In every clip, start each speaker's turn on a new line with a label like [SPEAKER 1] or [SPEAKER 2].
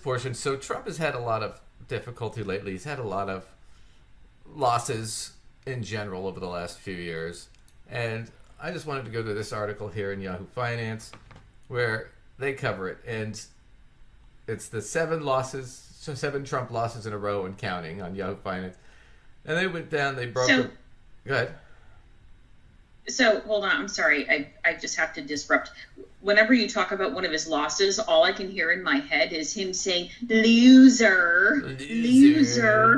[SPEAKER 1] portion. So Trump has had a lot of difficulty lately. He's had a lot of losses in general over the last few years. And I just wanted to go to this article here in Yahoo Finance where they cover it. And it's the 7 Trump losses in a row and counting on Yahoo Finance. And they went down, they broke them. Go ahead.
[SPEAKER 2] So, hold on, I'm sorry. I just have to disrupt. Whenever you talk about one of his losses, all I can hear in my head is him saying, loser,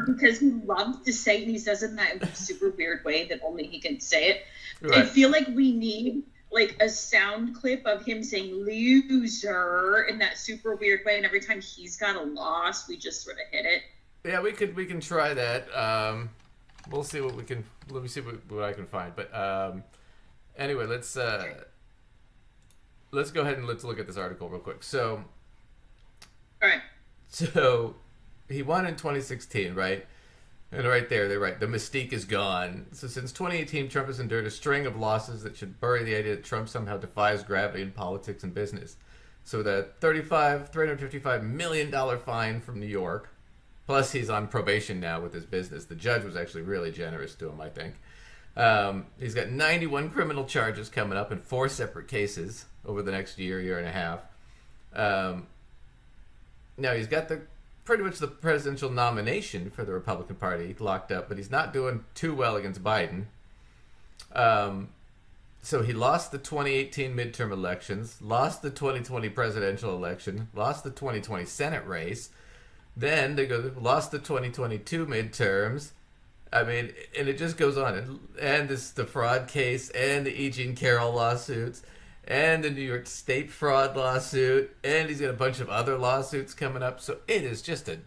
[SPEAKER 2] because he loves to say it, and he says it in that super weird way that only he can say it. Right. I feel like we need like a sound clip of him saying loser in that super weird way, and every time he's got a loss, we just sort of hit it.
[SPEAKER 1] Yeah, we can try that. We'll see what we can. Let me see what I can find. But anyway, let's go ahead and let's look at this article real quick. So,
[SPEAKER 2] all right.
[SPEAKER 1] So he won in 2016, right? And right there, they're right. The mystique is gone. So since 2018, Trump has endured a string of losses that should bury the idea that Trump somehow defies gravity in politics and business. So the $355 million fine from New York. Plus, he's on probation now with his business. The judge was actually really generous to him, I think. He's got 91 criminal charges coming up in 4 separate cases over the next year and a half. Now, he's got pretty much the presidential nomination for the Republican Party locked up, but he's not doing too well against Biden. So he lost the 2018 midterm elections, lost the 2020 presidential election, lost the 2020 Senate race. Then they lost the 2022 midterms. I mean, and it just goes on. And this the fraud case, and the E. Jean Carroll lawsuits, and the New York State fraud lawsuit, and he's got a bunch of other lawsuits coming up. So it is just a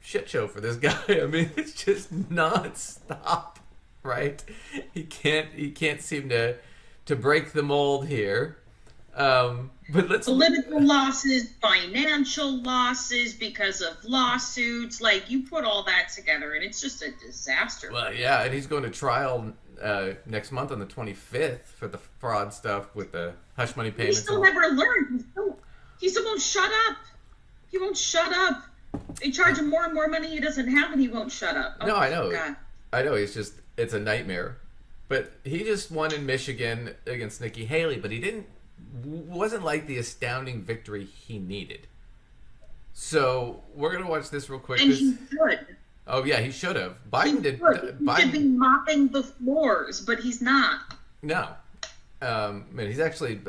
[SPEAKER 1] shit show for this guy. I mean, it's just nonstop, right? He can't seem to break the mold here. But let's
[SPEAKER 2] political losses, financial losses because of lawsuits. Like, you put all that together, and it's just a disaster.
[SPEAKER 1] Well, yeah, and he's going to trial next month on the 25th for the fraud stuff with the hush money payments.
[SPEAKER 2] He still never learned. He still won't shut up. He won't shut up. They charge him more and more money he doesn't have, and he won't shut up.
[SPEAKER 1] No, I know. God. I know. It's a nightmare. But he just won in Michigan against Nikki Haley, but he wasn't like the astounding victory he needed. So we're gonna watch this real quick.
[SPEAKER 2] And he should.
[SPEAKER 1] Oh yeah, he should have. Biden did.
[SPEAKER 2] He should be mopping the floors, but he's not.
[SPEAKER 1] No, he's actually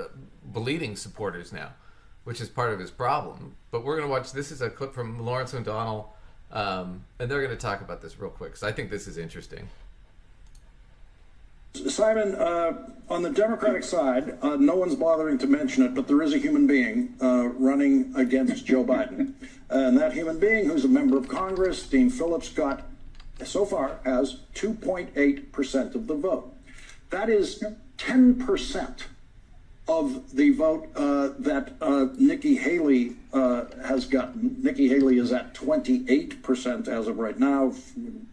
[SPEAKER 1] bleeding supporters now, which is part of his problem. But we're gonna watch. This is a clip from Lawrence O'Donnell, and they're gonna talk about this real quick because I think this is interesting.
[SPEAKER 3] Simon, on the Democratic side, no one's bothering to mention it, but there is a human being running against Joe Biden. And that human being, who's a member of Congress, Dean Phillips, so far has 2.8% of the vote. That is 10% of the vote that Nikki Haley has gotten. Nikki Haley is at 28% as of right now,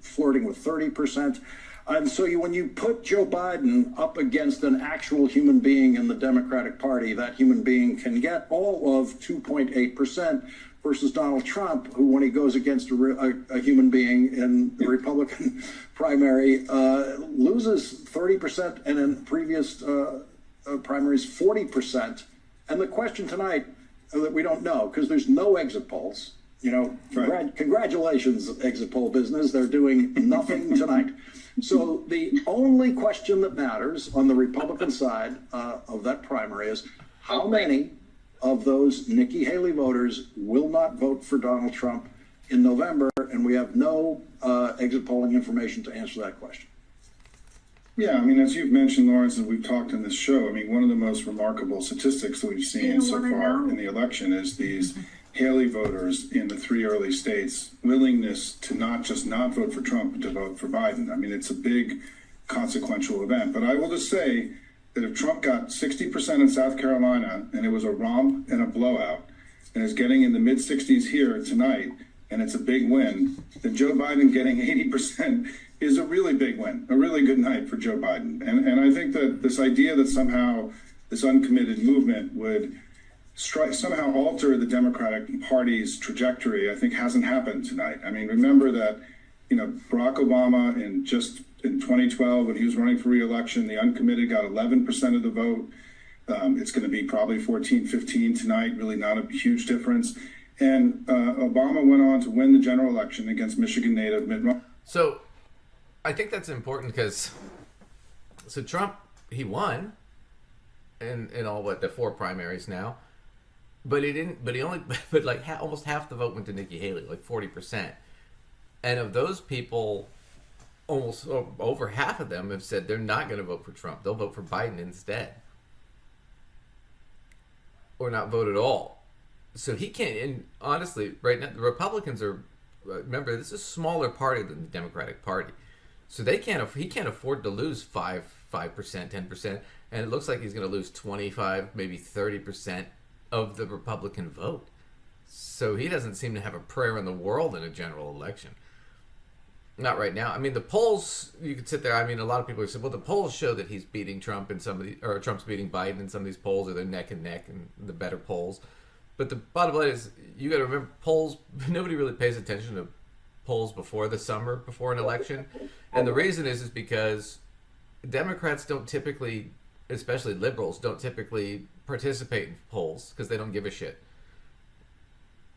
[SPEAKER 3] flirting with 30%. And so when you put Joe Biden up against an actual human being in the Democratic Party, that human being can get all of 2.8% versus Donald Trump, who, when he goes against a human being in the Republican primary, loses 30%, and in previous primaries, 40%. And the question tonight that we don't know, because there's no exit polls, congratulations, exit poll business. They're doing nothing tonight. So the only question that matters on the Republican side of that primary is how many of those Nikki Haley voters will not vote for Donald Trump in November, and we have no exit polling information to answer that question.
[SPEAKER 4] Yeah, I mean, as you've mentioned, Lawrence, and we've talked in this show, I mean, one of the most remarkable statistics that we've seen so far in the election is these Haley voters in the 3 early states' willingness to not just not vote for Trump, but to vote for Biden. I mean, it's a big consequential event. But I will just say that if Trump got 60% in South Carolina and it was a romp and a blowout, and is getting in the mid-60s here tonight, and it's a big win, then Joe Biden getting 80% is a really big win, a really good night for Joe Biden. And I think that this idea that somehow this uncommitted movement would somehow alter the Democratic Party's trajectory, I think hasn't happened tonight. I mean, remember that, Barack Obama in 2012, when he was running for re-election, the uncommitted got 11% of the vote. It's going to be probably 14, 15 tonight, really not a huge difference. And Obama went on to win the general election against Michigan native Mitt Romney.
[SPEAKER 1] So I think that's important because Trump, he won in all the 4 primaries now, but almost half the vote went to Nikki Haley, like 40%. And of those people, almost over half of them have said they're not going to vote for Trump. They'll vote for Biden instead. Or not vote at all. So he can't, and honestly, right now, the Republicans are, remember, this is a smaller party than the Democratic Party. So he can't afford to lose 5%, 10%, and it looks like he's going to lose 25, maybe 30% of the Republican vote. So he doesn't seem to have a prayer in the world in a general election. Not right now. I mean, the polls, you could sit there. I mean, a lot of people have said, well, the polls show that he's beating Trump in some of the, or Trump's beating Biden in some of these polls, or they're neck and neck in the better polls. But the bottom line is, you got to remember, polls, nobody really pays attention to polls before the summer, before an election. And the reason is because Democrats don't typically, especially liberals, don't typically participate in polls because they don't give a shit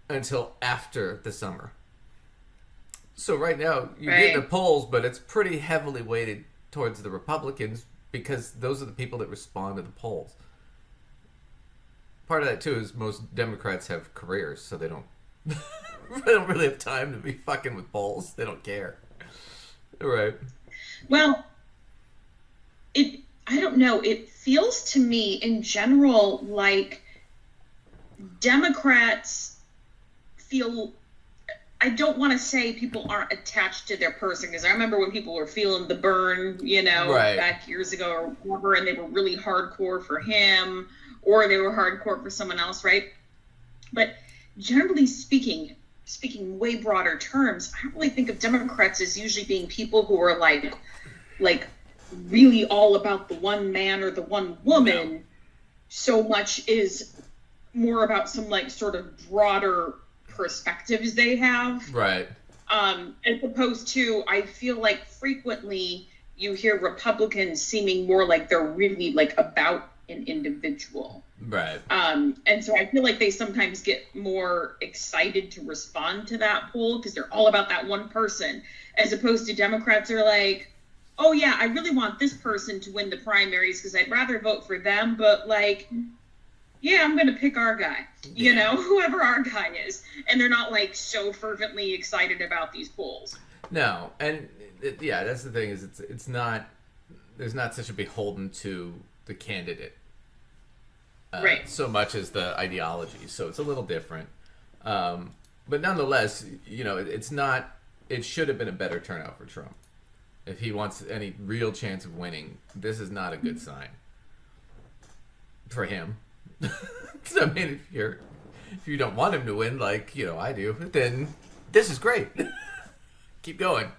[SPEAKER 1] until after the summer. So right now, you get the polls, but it's pretty heavily weighted towards the Republicans because those are the people that respond to the polls. Part of that, too, is most Democrats have careers, so they don't really have time to be fucking with polls. They don't care. Right.
[SPEAKER 2] Well, I don't know. It feels to me in general like Democrats feel, I don't want to say people aren't attached to their person, because I remember when people were feeling the burn, back years ago or whatever, and they were really hardcore for him, or they were hardcore for someone else, right? But generally speaking way broader terms, I don't really think of Democrats as usually being people who are like really all about the one man or the one woman. No. So much is more about some sort of broader perspectives they have.
[SPEAKER 1] Right.
[SPEAKER 2] As opposed to, I feel like frequently you hear Republicans seeming more like they're really about an individual.
[SPEAKER 1] Right.
[SPEAKER 2] And so I feel like they sometimes get more excited to respond to that poll because they're all about that one person, as opposed to Democrats are like, oh yeah, I really want this person to win the primaries because I'd rather vote for them, but yeah, I'm going to pick our guy, whoever our guy is. And they're not so fervently excited about these polls.
[SPEAKER 1] No. And that's the thing, is it's not, there's not such a beholden to the candidate.
[SPEAKER 2] Right.
[SPEAKER 1] So much as the ideology. So it's a little different. But nonetheless, it's not, it should have been a better turnout for Trump. If he wants any real chance of winning, this is not a good sign for him. So, I mean, if you don't want him to win, I do, then this is great. Keep going.